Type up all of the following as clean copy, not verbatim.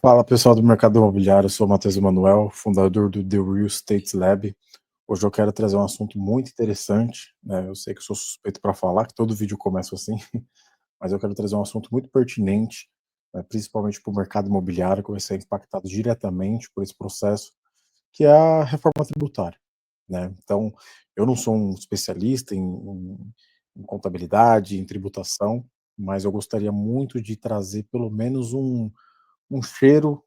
Fala pessoal do mercado imobiliário, eu sou o Matheus Emanuel, fundador do The Real Estate Lab. Hoje eu quero trazer um assunto muito interessante, né? Eu sei que eu sou suspeito para falar, que todo vídeo começa assim, mas eu quero trazer um assunto muito pertinente, né, principalmente para o mercado imobiliário, que vai ser impactado diretamente por esse processo, que é a reforma tributária, né? Então, eu não sou um especialista em contabilidade, em tributação, mas eu gostaria muito de trazer pelo menos um cheiro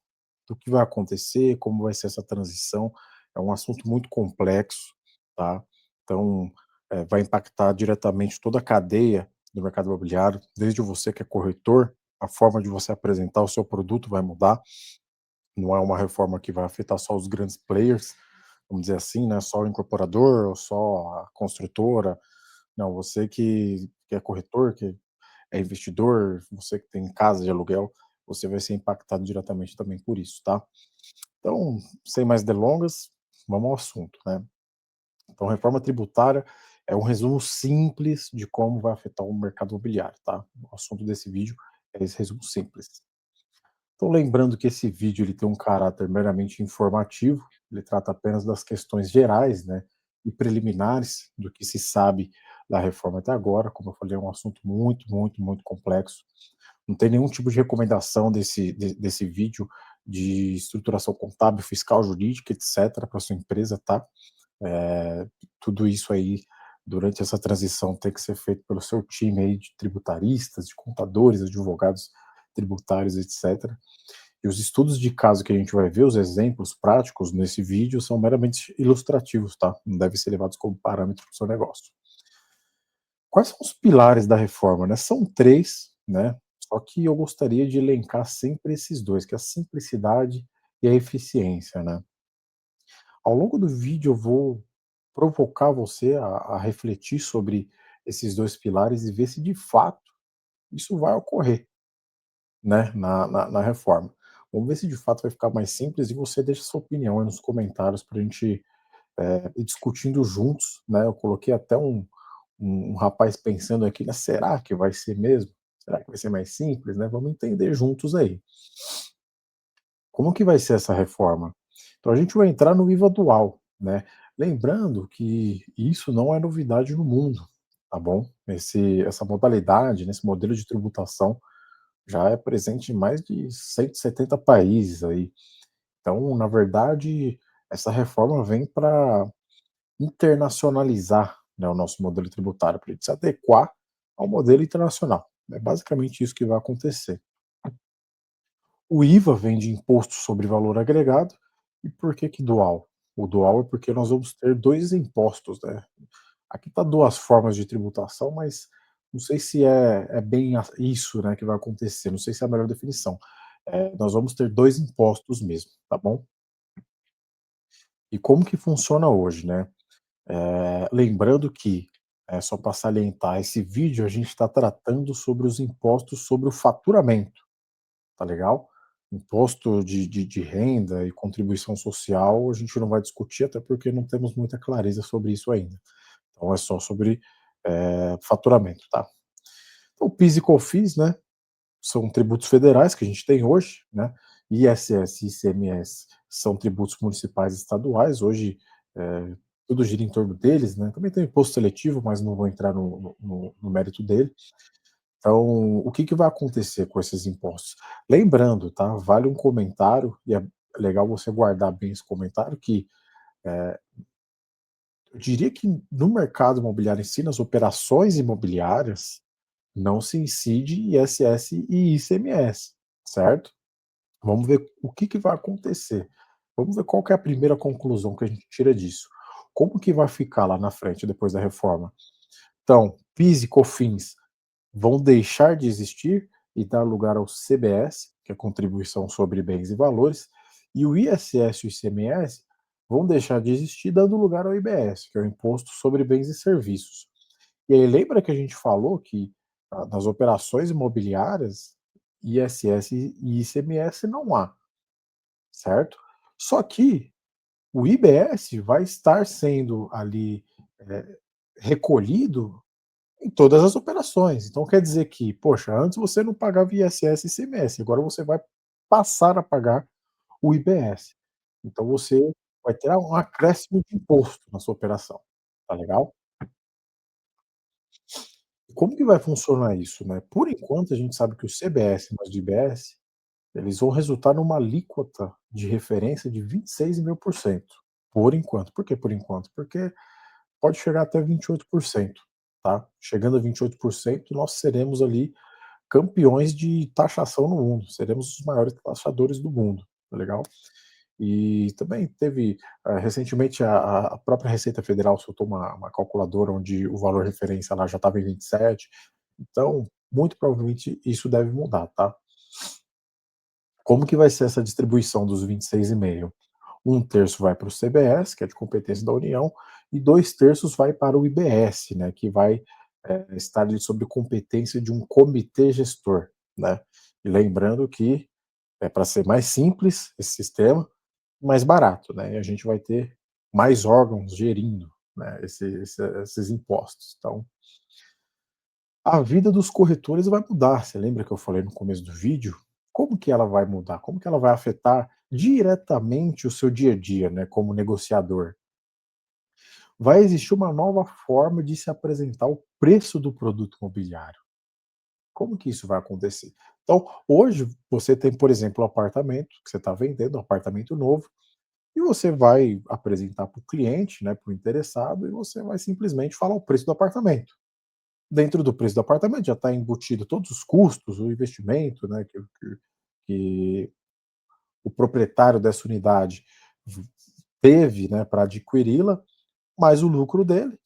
do que vai acontecer, como vai ser essa transição. É um assunto muito complexo, tá? Então, vai impactar diretamente toda a cadeia do mercado imobiliário, desde você que é corretor, a forma de você apresentar o seu produto vai mudar. Não é uma reforma que vai afetar só os grandes players, vamos dizer assim, né? Só o incorporador ou só a construtora. Não, você que é corretor, que é investidor, você que tem casa de aluguel, você vai ser impactado diretamente também por isso, tá? Então, sem mais delongas, vamos ao assunto, né? Então, reforma tributária é um resumo simples de como vai afetar o mercado imobiliário, tá? O assunto desse vídeo é esse resumo simples. Então, lembrando que esse vídeo ele tem um caráter meramente informativo, ele trata apenas das questões gerais, né, e preliminares do que se sabe da reforma até agora. Como eu falei, é um assunto muito complexo. Não tem nenhum tipo de recomendação desse vídeo de estruturação contábil, fiscal, jurídica, etc., para sua empresa, tá? Tudo isso aí, durante essa transição, tem que ser feito pelo seu time aí de tributaristas, de contadores, advogados tributários, etc. E os estudos de caso que a gente vai ver, os exemplos práticos nesse vídeo, são meramente ilustrativos, tá? Não devem ser levados como parâmetro para o seu negócio. Quais são os pilares da reforma, né? São três, né? Só que eu gostaria de elencar sempre esses dois, que é a simplicidade e a eficiência, né? Ao longo do vídeo eu vou provocar você a refletir sobre esses dois pilares e ver se de fato isso vai ocorrer, né, na reforma. Vamos ver se de fato vai ficar mais simples e você deixa sua opinião aí nos comentários para a gente ir discutindo juntos, né? Eu coloquei até um rapaz pensando aqui, né, será que vai ser mesmo? Será que vai ser mais simples, né? Vamos entender juntos aí. Como que vai ser essa reforma? Então a gente vai entrar no IVA dual, né? Lembrando que isso não é novidade no mundo, tá bom? Essa modalidade, nesse modelo de tributação, já é presente em mais de 170 países aí. Então, na verdade, essa reforma vem para internacionalizar, né, o nosso modelo tributário, para ele se adequar ao modelo internacional. É basicamente isso que vai acontecer. O IVA vem de imposto sobre valor agregado. E por que que dual? O dual é porque nós vamos ter 2 impostos, né. Aqui está 2 formas de tributação, mas não sei se é bem isso, né, que vai acontecer, não sei se é a melhor definição. Nós vamos ter 2 impostos mesmo, tá bom? E como que funciona hoje, né. Lembrando que, só para salientar, esse vídeo a gente está tratando sobre os impostos sobre o faturamento. Tá legal? Imposto de renda e contribuição social, a gente não vai discutir, até porque não temos muita clareza sobre isso ainda. Então é só sobre, faturamento, tá? Então PIS e COFINS, né, são tributos federais que a gente tem hoje, né, ISS e ICMS são tributos municipais e estaduais, hoje, tudo gira em torno deles, né, também tem o imposto seletivo, mas não vou entrar no mérito dele. Então, o que que vai acontecer com esses impostos? Lembrando, tá, vale um comentário, e é legal você guardar bem esse comentário, que eu diria que no mercado imobiliário em si, nas operações imobiliárias, não se incide ISS e ICMS, certo? Vamos ver o que que vai acontecer. Vamos ver qual que é a primeira conclusão que a gente tira disso. Como que vai ficar lá na frente depois da reforma? Então, PIS e COFINS vão deixar de existir e dar lugar ao CBS, que é a Contribuição sobre Bens e Valores, e o ISS e o ICMS vão deixar de existir, dando lugar ao IBS, que é o Imposto sobre Bens e Serviços. E aí lembra que a gente falou que nas operações imobiliárias, ISS e ICMS não há, certo? Só que o IBS vai estar sendo ali é, recolhido em todas as operações. Então quer dizer que, poxa, antes você não pagava ISS e ICMS, agora você vai passar a pagar o IBS. Então você vai ter um acréscimo de imposto na sua operação, tá legal? Como que vai funcionar isso, né? Por enquanto a gente sabe que o CBS mais o IBS, eles vão resultar numa alíquota de referência de 26,5%, por enquanto. Por que por enquanto? Porque pode chegar até 28%, tá? Chegando a 28%, nós seremos ali campeões de taxação no mundo, seremos os maiores taxadores do mundo, tá legal? E também teve, recentemente a própria Receita Federal soltou uma calculadora onde o valor referência lá já estava em 27, então muito provavelmente isso deve mudar, tá? Como que vai ser essa distribuição dos 26,5? Um terço vai para o CBS, que é de competência da União, e 2 terços vai para o IBS, né, que vai, estar ali sob competência de um comitê gestor, né. E lembrando que é para ser mais simples esse sistema, mais barato, né, e a gente vai ter mais órgãos gerindo, né, esses impostos. Então, a vida dos corretores vai mudar. Você lembra que eu falei no começo do vídeo? Como que ela vai mudar? Como que ela vai afetar diretamente o seu dia a dia, né, como negociador? Vai existir uma nova forma de se apresentar o preço do produto imobiliário. Como que isso vai acontecer? Então, hoje você tem, por exemplo, um apartamento que você está vendendo, um apartamento novo, e você vai apresentar para o cliente, né, para o interessado, e você vai simplesmente falar o preço do apartamento. Dentro do preço do apartamento já está embutido todos os custos, o investimento, né, que o proprietário dessa unidade v teve, né, para adquiri-la, mais o lucro dele,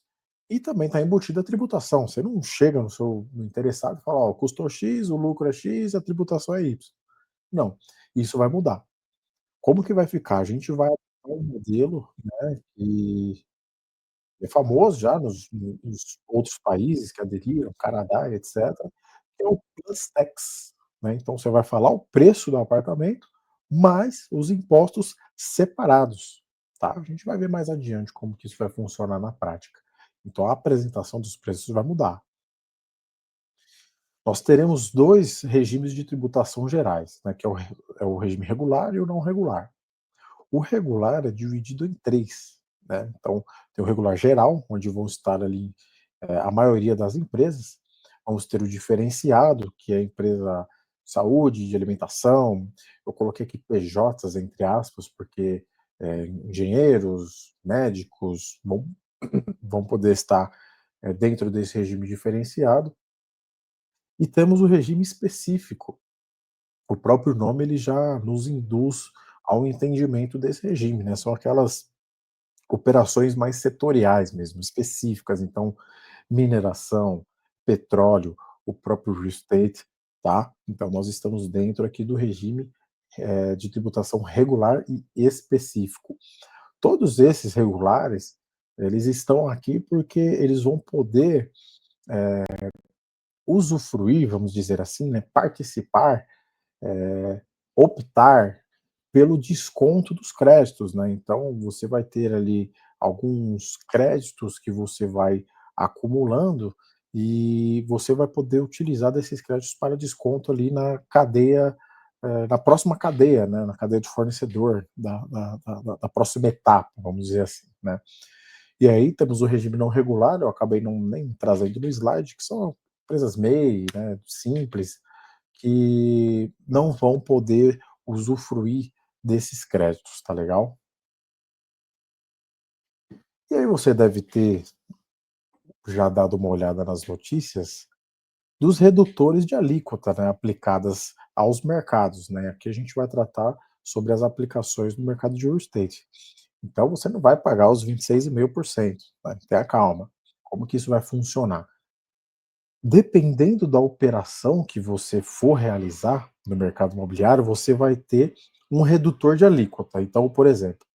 e também está embutida a tributação. Você não chega no interessado e fala: "Ó, custou X, o lucro é X, a tributação é Y". Não, isso vai mudar. Como que vai ficar? A gente vai adotar um modelo, né, que é famoso já nos outros países que aderiram, Canadá e etcétera, que é o plus tax, né. Então você vai falar o preço do apartamento, mais os impostos separados, tá. A gente vai ver mais adiante como que isso vai funcionar na prática. Então a apresentação dos preços vai mudar. Nós teremos 2 regimes de tributação gerais, né, que é o regime regular e o não regular. O regular é dividido em 3, né, então tem o regular geral, onde vão estar ali, a maioria das empresas. Vamos ter o diferenciado, que é a empresa de saúde, de alimentação. Eu coloquei aqui PJs entre aspas, porque, engenheiros, médicos vão poder estar, dentro desse regime diferenciado. E temos o regime específico. O próprio nome ele já nos induz ao entendimento desse regime, né, são aquelas operações mais setoriais mesmo, específicas, então, mineração, petróleo, o próprio real estate, tá. Então nós estamos dentro aqui do regime, de tributação regular e específico. Todos esses regulares, eles estão aqui porque eles vão poder usufruir, vamos dizer assim, né, participar, optar pelo desconto dos créditos, né. Então você vai ter ali alguns créditos que você vai acumulando e você vai poder utilizar desses créditos para desconto ali na cadeia, na próxima cadeia, né, na cadeia de fornecedor da próxima etapa, vamos dizer assim, né. E aí temos o regime não regular, eu acabei não nem trazendo no slide, que são empresas MEI, né, simples, que não vão poder usufruir desses créditos, tá legal? E aí você deve ter já dado uma olhada nas notícias dos redutores de alíquota, né, aplicadas aos mercados, né. Aqui a gente vai tratar sobre as aplicações no mercado de real estate. Então você não vai pagar os 26,5%, né, tenha calma. Como que isso vai funcionar? Dependendo da operação que você for realizar no mercado imobiliário, você vai ter um redutor de alíquota. Então, por exemplo,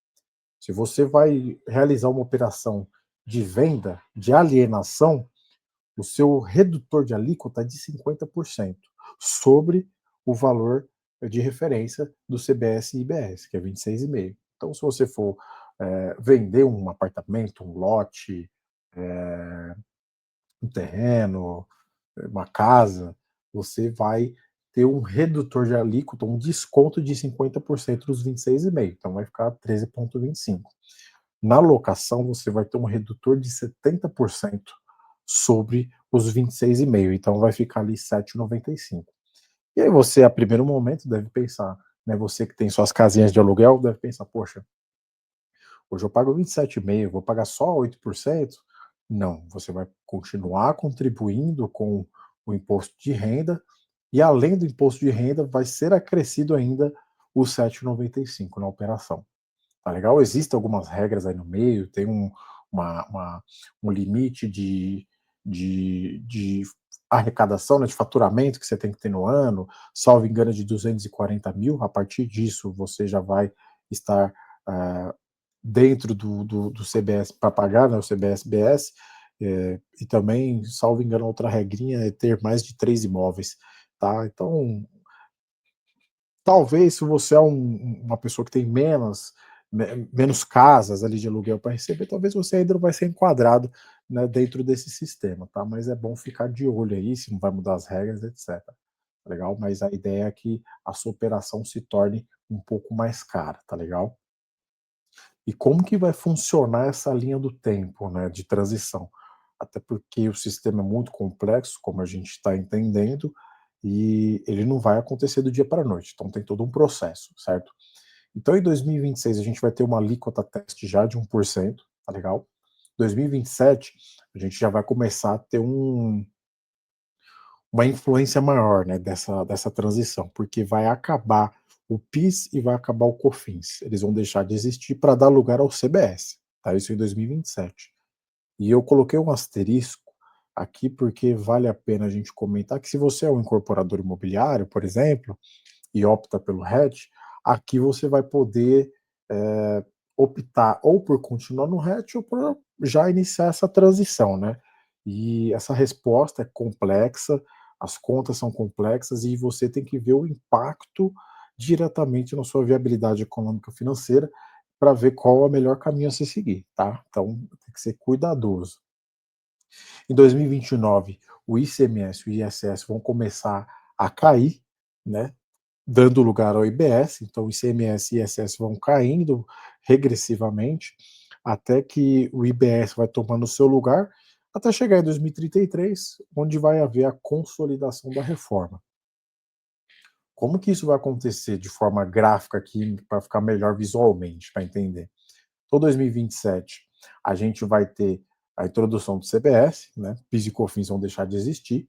se você vai realizar uma operação de venda de alienação, o seu redutor de alíquota é de 50% sobre o valor de referência do CBS e IBS, que é 26,5. Então, se você for vender um apartamento, um lote, um terreno, uma casa, você vai ter um redutor de alíquota, um desconto de 50% dos 26,5, então vai ficar 13,25. Na locação, você vai ter um redutor de 70% sobre os 26,5, então vai ficar ali 7,95. E aí você, a primeiro momento, deve pensar, né, você que tem suas casinhas de aluguel, deve pensar, poxa, hoje eu pago 27,5, vou pagar só 8%? Não, você vai continuar contribuindo com o imposto de renda e além do imposto de renda vai ser acrescido ainda o 7,95 na operação. Tá legal? Existem algumas regras aí no meio, tem um limite de arrecadação, né, de faturamento que você tem que ter no ano, salvo engano, de 240 mil. A partir disso, você já vai estar dentro do CBS para pagar, né, o CBS-BS, e também, salvo engano, outra regrinha é ter mais de 3 imóveis. Tá? Então, talvez se você é uma pessoa que tem menos casas ali de aluguel para receber, talvez você ainda não vai ser enquadrado, né, dentro desse sistema, tá? Mas é bom ficar de olho aí, se não vai mudar as regras, etc. Legal? Mas a ideia é que a sua operação se torne um pouco mais cara, tá legal? E como que vai funcionar essa linha do tempo, né, de transição? Até porque o sistema é muito complexo, como a gente está entendendo, e ele não vai acontecer do dia para a noite, então tem todo um processo, certo? Então em 2026 a gente vai ter uma alíquota teste já de 1%, tá legal? 2027 a gente já vai começar a ter uma influência maior, né, dessa transição, porque vai acabar o PIS e vai acabar o COFINS. Eles vão deixar de existir para dar lugar ao CBS, tá? Isso em 2027. E eu coloquei um asterisco aqui porque vale a pena a gente comentar que se você é um incorporador imobiliário, por exemplo, e opta pelo RET, aqui você vai poder optar ou por continuar no RET ou por já iniciar essa transição, né? E essa resposta é complexa, as contas são complexas e você tem que ver o impacto diretamente na sua viabilidade econômica financeira para ver qual é o melhor caminho a se seguir, tá? Então tem que ser cuidadoso. Em 2029, o ICMS e o ISS vão começar a cair, né? Dando lugar ao IBS, então o ICMS e ISS vão caindo regressivamente, até que o IBS vai tomando o seu lugar, até chegar em 2033, onde vai haver a consolidação da reforma. Como que isso vai acontecer de forma gráfica aqui, para ficar melhor visualmente, para entender? Então, 2027, a gente vai ter a introdução do CBS, né? PIS e COFINS vão deixar de existir.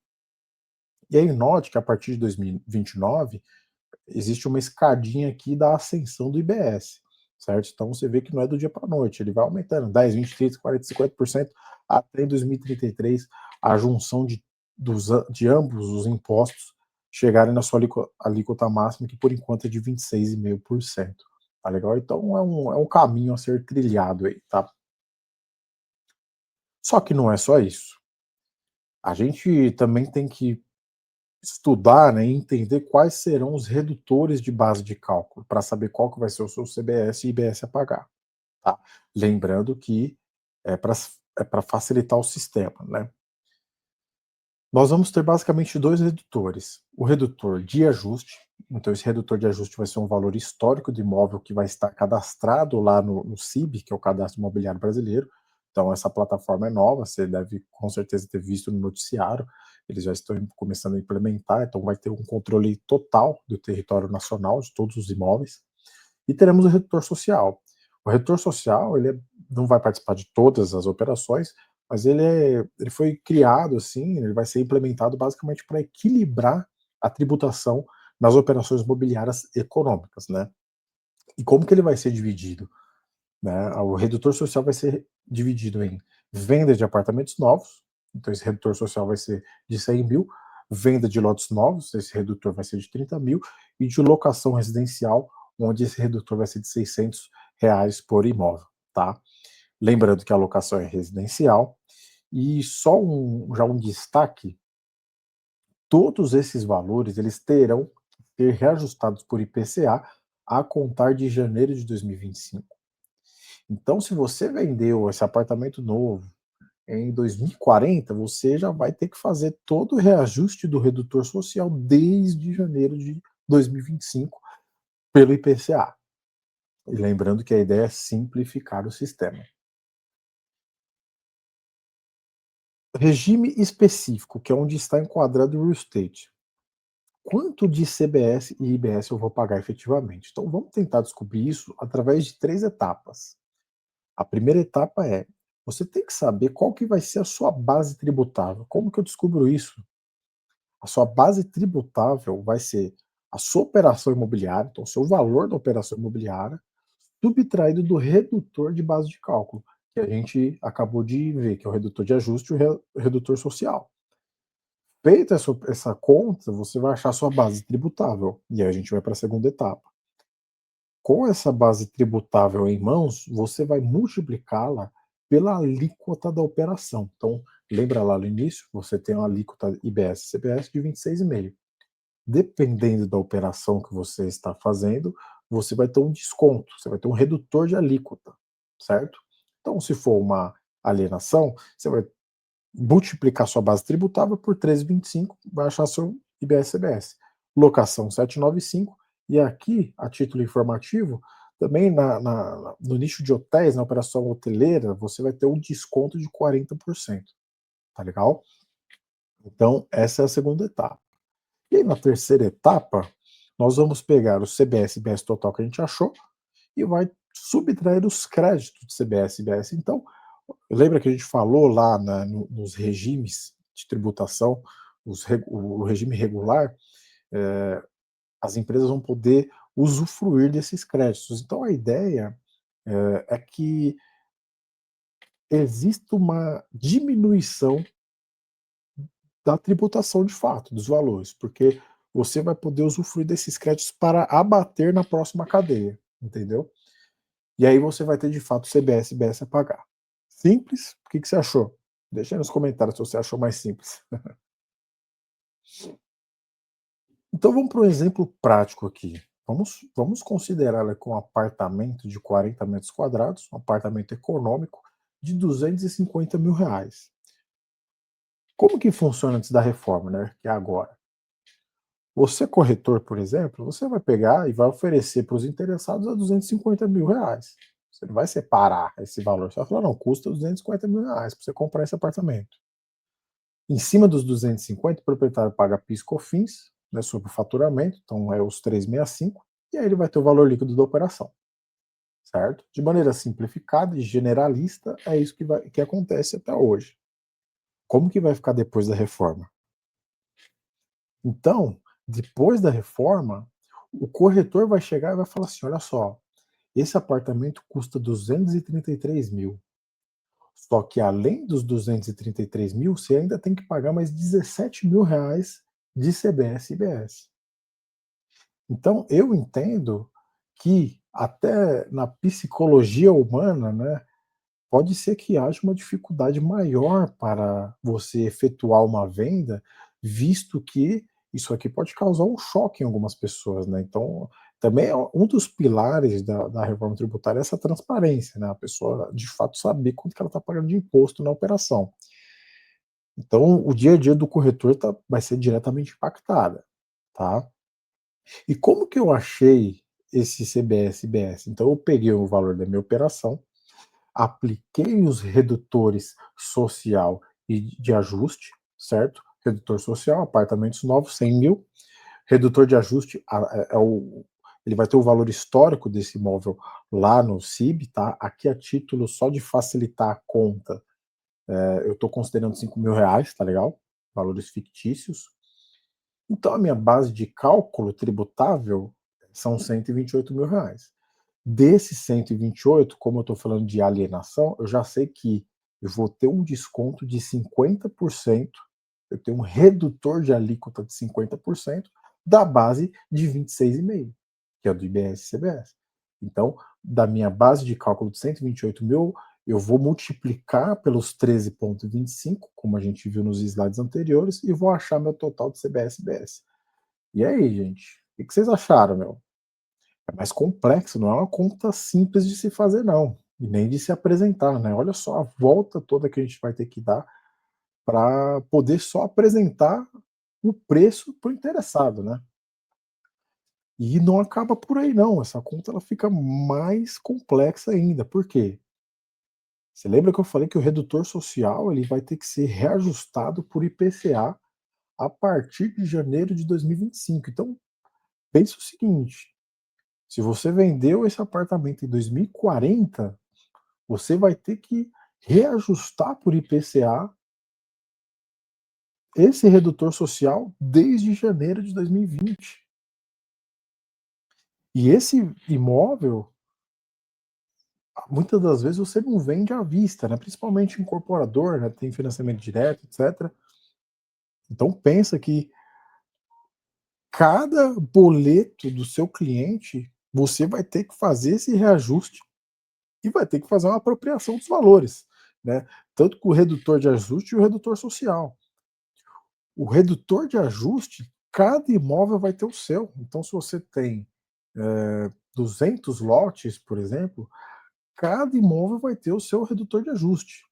E aí, note que a partir de 2029, existe uma escadinha aqui da ascensão do IBS, certo? Então você vê que não é do dia para a noite, ele vai aumentando 10, 20, 30, 40, 50%, até em 2033 a junção de ambos os impostos chegarem na sua alíquota máxima, que por enquanto é de 26,5%. Tá legal? Então é um caminho a ser trilhado aí, tá? Só que não é só isso. A gente também tem que estudar, né, e entender quais serão os redutores de base de cálculo, para saber qual que vai ser o seu CBS e IBS a pagar, tá? Lembrando que é para facilitar o sistema, né? Nós vamos ter basicamente 2 redutores. O redutor de ajuste, então esse redutor de ajuste vai ser um valor histórico do imóvel que vai estar cadastrado lá no CIB, que é o Cadastro Imobiliário Brasileiro. Então essa plataforma é nova, você deve com certeza ter visto no noticiário, eles já estão começando a implementar, então vai ter um controle total do território nacional, de todos os imóveis. E teremos o redutor social. O redutor social, não vai participar de todas as operações, mas ele foi criado assim, ele vai ser implementado basicamente para equilibrar a tributação nas operações imobiliárias econômicas, né? E como que ele vai ser dividido? Né? O redutor social vai ser dividido em venda de apartamentos novos, então esse redutor social vai ser de 100 mil, venda de lotes novos, esse redutor vai ser de 30 mil, e de locação residencial, onde esse redutor vai ser de R$ 600 por imóvel, tá? Lembrando que a locação é residencial, e só já um destaque, todos esses valores eles terão que ser reajustados por IPCA a contar de janeiro de 2025. Então, se você vendeu esse apartamento novo em 2040 você já vai ter que fazer todo o reajuste do redutor social desde janeiro de 2025 pelo IPCA. E lembrando que a ideia é simplificar o sistema. Regime específico, que é onde está enquadrado o real estate. Quanto de CBS e IBS eu vou pagar efetivamente? Então vamos tentar descobrir isso através de 3 etapas. A primeira etapa é, você tem que saber qual que vai ser a sua base tributável. Como que eu descubro isso? A sua base tributável vai ser a sua operação imobiliária, então o seu valor da operação imobiliária, subtraído do redutor de base de cálculo, que a gente acabou de ver, que é o redutor de ajuste e o redutor social. Feita essa conta, você vai achar sua base tributável. E aí a gente vai para a segunda etapa. Com essa base tributável em mãos, você vai multiplicá-la pela alíquota da operação. Então, lembra lá no início, você tem uma alíquota IBS e CBS de 26,5. Dependendo da operação que você está fazendo, você vai ter um desconto, você vai ter um redutor de alíquota, certo? Então, se for uma alienação, você vai multiplicar sua base tributável por 13,25, vai achar seu IBS-CBS. Locação 795, e aqui, a título informativo, também no nicho de hotéis, na operação hoteleira, você vai ter um desconto de 40%. Tá legal? Então, essa é a segunda etapa. E aí, na terceira etapa, nós vamos pegar o CBS e IBS total que a gente achou e vai subtrair os créditos de CBS e IBS. Então, lembra que a gente falou lá nos regimes de tributação, o regime regular, é, as empresas vão poder usufruir desses créditos. Então, a ideia é que exista uma diminuição da tributação de fato, dos valores, porque você vai poder usufruir desses créditos para abater na próxima cadeia, entendeu? E aí você vai ter de fato CBS e BS a pagar. Simples? O que você achou? Deixa aí nos comentários se você achou mais simples. Então vamos para um exemplo prático aqui. Vamos considerar ela com um apartamento de 40 metros quadrados, um apartamento econômico de 250 mil reais. Como que funciona antes da reforma, né? Que é agora. Você, corretor, por exemplo, você vai pegar e vai oferecer para os interessados a 250 mil reais. Você não vai separar esse valor. Você vai falar, não, custa 250 mil reais para você comprar esse apartamento. Em cima dos 250, o proprietário paga PIS e COFINS, né, sobre o faturamento, então é os 365, e aí ele vai ter o valor líquido da operação, certo? De maneira simplificada e generalista, é isso que acontece até hoje. Como que vai ficar depois da reforma? Então, depois da reforma, o corretor vai chegar e vai falar assim: olha só, esse apartamento custa 233 mil. Só que além dos 233 mil, você ainda tem que pagar mais 17 mil reais de CBS e IBS. Então, eu entendo que até na psicologia humana, né, pode ser que haja uma dificuldade maior para você efetuar uma venda, visto que isso aqui pode causar um choque em algumas pessoas, né? Então, também é um dos pilares da reforma tributária é essa transparência, né? A pessoa de fato saber quanto que ela está pagando de imposto na operação. Então, o dia a dia do corretor vai ser diretamente impactada, tá? E como que eu achei esse CBS e BS? Então, eu peguei o valor da minha operação, apliquei os redutores social e de ajuste, certo? Redutor social, apartamentos novos, 100 mil. Redutor de ajuste, ele vai ter o valor histórico desse imóvel lá no CIB, tá? Aqui a título só de facilitar a conta, eu estou considerando 5 mil reais, tá legal? Valores fictícios. Então a minha base de cálculo tributável são 128 mil reais. Desses 128, como eu estou falando de alienação, eu já sei que eu vou ter um desconto de 50%, eu tenho um redutor de alíquota de 50% da base de 26,5, que é do IBS e CBS. Então, da minha base de cálculo de 128 mil, eu vou multiplicar pelos 13,25, como a gente viu nos slides anteriores, e vou achar meu total de CBS e IBS. E aí, gente? O que vocês acharam, meu? É mais complexo, não é uma conta simples de se fazer, não. e nem de se apresentar, né. Olha só a volta toda que a gente vai ter que dar para poder só apresentar o preço para o interessado, né. E não acaba por aí não, essa conta ela fica mais complexa ainda, por quê? Você lembra que eu falei que o redutor social ele vai ter que ser reajustado por IPCA a partir de janeiro de 2025. Então, pensa o seguinte, se você vendeu esse apartamento em 2040, você vai ter que reajustar por IPCA esse redutor social desde janeiro de 2020. E esse imóvel, muitas das vezes você não vende à vista, né? Principalmente incorporador, né? Tem financiamento direto, etc. Então pensa que cada boleto do seu cliente, você vai ter que fazer esse reajuste e vai ter que fazer uma apropriação dos valores, né? Tanto com o redutor de ajuste e o redutor social. O redutor de ajuste, cada imóvel vai ter o seu. Então, se você tem 200 lotes, por exemplo, cada imóvel vai ter o seu redutor de ajuste.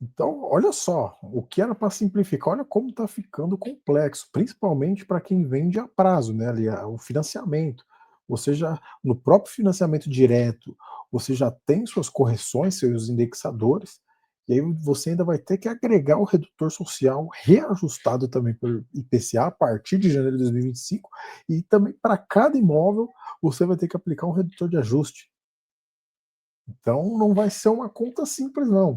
Então, olha só, o que era para simplificar, olha como está ficando complexo, principalmente para quem vende a prazo, né, ali, o financiamento. Você já, no próprio financiamento direto, você já tem suas correções, seus indexadores, e aí você ainda vai ter que agregar o redutor social reajustado também pelo IPCA a partir de janeiro de 2025, e também para cada imóvel você vai ter que aplicar um redutor de ajuste. Então não vai ser uma conta simples não.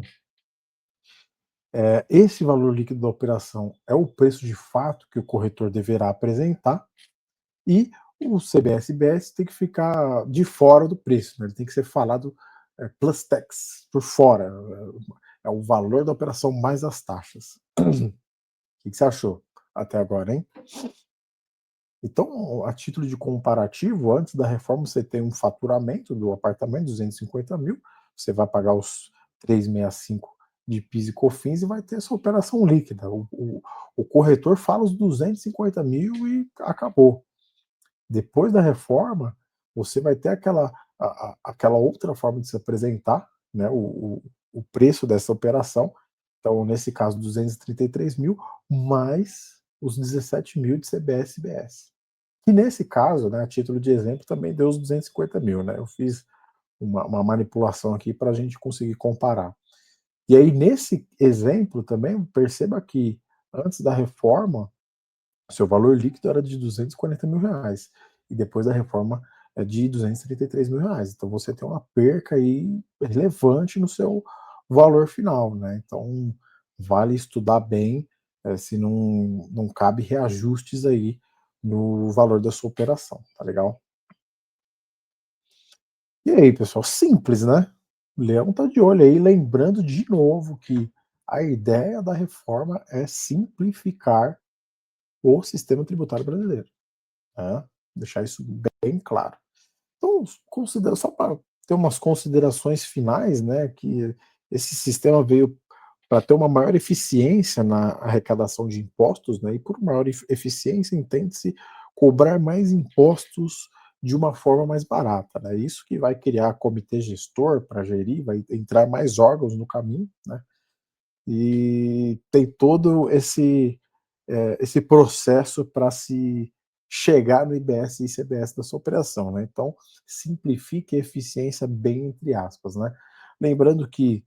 Esse valor líquido da operação é o preço de fato que o corretor deverá apresentar e o CBS-BS tem que ficar de fora do preço, né? Ele tem que ser falado plus tax, por fora, é o valor da operação mais as taxas. O que você achou até agora, hein? Então, a título de comparativo, antes da reforma você tem um faturamento do apartamento, 250 mil, você vai pagar os 365 de PIS e COFINS e vai ter essa operação líquida. O corretor fala os 250 mil e acabou. Depois da reforma, você vai ter aquela outra forma de se apresentar, né, o preço dessa operação. Então, nesse caso, 233 mil, mais os 17 mil de CBS-BS. Que nesse caso, né, a título de exemplo, também deu os 250 mil, né? Eu fiz uma manipulação aqui para a gente conseguir comparar. E aí, nesse exemplo também, perceba que antes da reforma, seu valor líquido era de 240 mil reais. E depois da reforma é de 233 mil reais. Então você tem uma perca aí relevante no seu valor final, né? Então vale estudar bem se não cabe reajustes aí no valor da sua operação, tá legal? E aí, pessoal, simples, né? O Leão tá de olho aí, lembrando de novo que a ideia da reforma é simplificar o sistema tributário brasileiro, né? Deixar isso bem claro. Então, só para ter umas considerações finais, né, que esse sistema veio para ter uma maior eficiência na arrecadação de impostos, né, e por maior eficiência entende-se cobrar mais impostos de uma forma mais barata, né? Isso que vai criar comitê gestor para gerir, vai entrar mais órgãos no caminho, né? E tem todo esse processo para se chegar no IBS e ICBS da sua operação, né? Então, simplifique a eficiência bem entre aspas, né? Lembrando que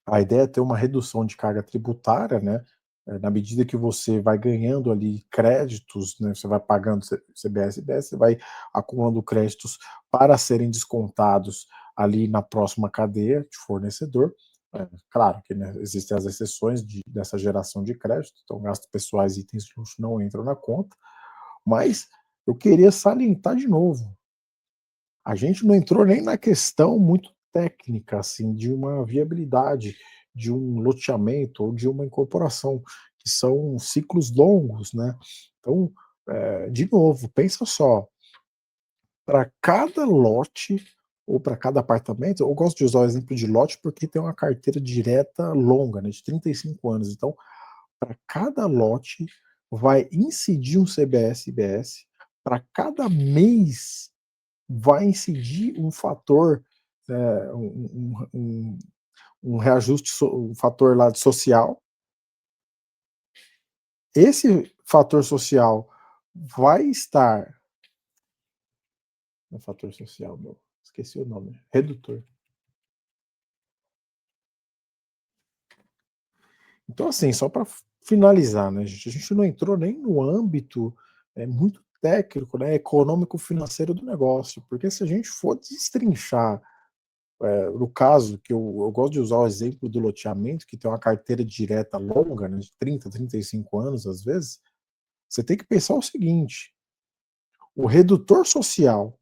a ideia é ter uma redução de carga tributária, né? Na medida que você vai ganhando ali créditos, né? Você vai pagando CBS, IBS, você vai acumulando créditos para serem descontados ali na próxima cadeia de fornecedor. Claro que né, existem as exceções dessa geração de crédito, então gastos pessoais e itens de luxo não entram na conta, mas eu queria salientar de novo, a gente não entrou nem na questão muito técnica, assim, de uma viabilidade, de um loteamento ou de uma incorporação, que são ciclos longos, né? Então, de novo, pensa só, para cada lote ou para cada apartamento, eu gosto de usar o exemplo de lote porque tem uma carteira direta longa, né, de 35 anos. Então, para cada lote vai incidir um CBS-IBS, para cada mês vai incidir um fator um reajuste, um fator lá de social. Esse fator social vai estar no fator social, meu, esqueci o nome, redutor. Então, assim, só para finalizar, né, a gente não entrou nem no âmbito muito técnico, né, econômico-financeiro do negócio, porque se a gente for destrinchar, no caso que eu gosto de usar o exemplo do loteamento, que tem uma carteira direta longa, né, de 30, 35 anos às vezes, você tem que pensar o seguinte: o redutor social,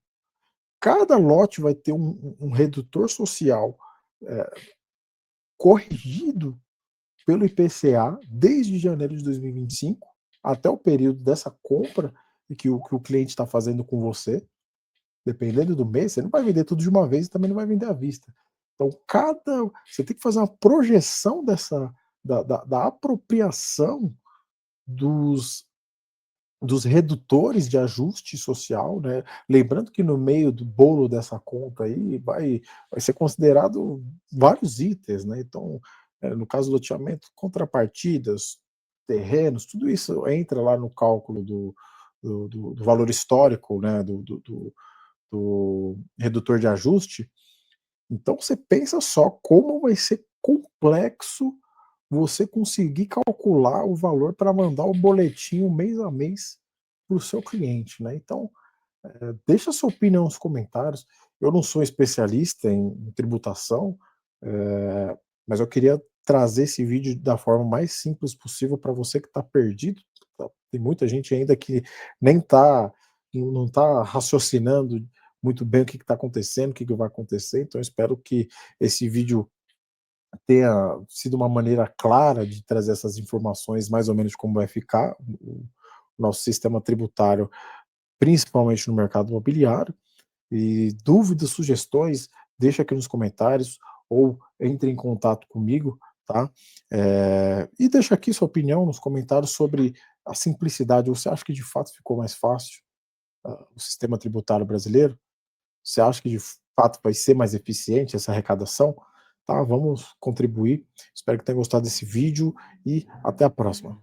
cada lote vai ter um redutor social corrigido pelo IPCA desde janeiro de 2025 até o período dessa compra que o cliente está fazendo com você. Dependendo do mês, você não vai vender tudo de uma vez e também não vai vender à vista. Então, você tem que fazer uma projeção da apropriação dos, dos redutores de ajuste social, né? Lembrando que no meio do bolo dessa conta aí vai ser considerado vários itens, né? Então, no caso do loteamento, contrapartidas, terrenos, tudo isso entra lá no cálculo do valor histórico, né? Do redutor de ajuste. Então você pensa só como vai ser complexo você conseguir calcular o valor para mandar o boletim mês a mês para o seu cliente, né? Então, deixa a sua opinião nos comentários. Eu não sou especialista em tributação, mas eu queria trazer esse vídeo da forma mais simples possível para você que está perdido. Tem muita gente ainda que nem está, não está raciocinando muito bem o que está acontecendo, o que vai acontecer. Então, eu espero que esse vídeo tenha sido uma maneira clara de trazer essas informações, mais ou menos como vai ficar o nosso sistema tributário, principalmente no mercado imobiliário. E dúvidas, sugestões, deixa aqui nos comentários ou entre em contato comigo, tá? E deixa aqui sua opinião nos comentários sobre a simplicidade. Você acha que de fato ficou mais fácil o sistema tributário brasileiro? Você acha que de fato vai ser mais eficiente essa arrecadação? Tá? Vamos contribuir. Espero que tenha gostado desse vídeo e até a próxima.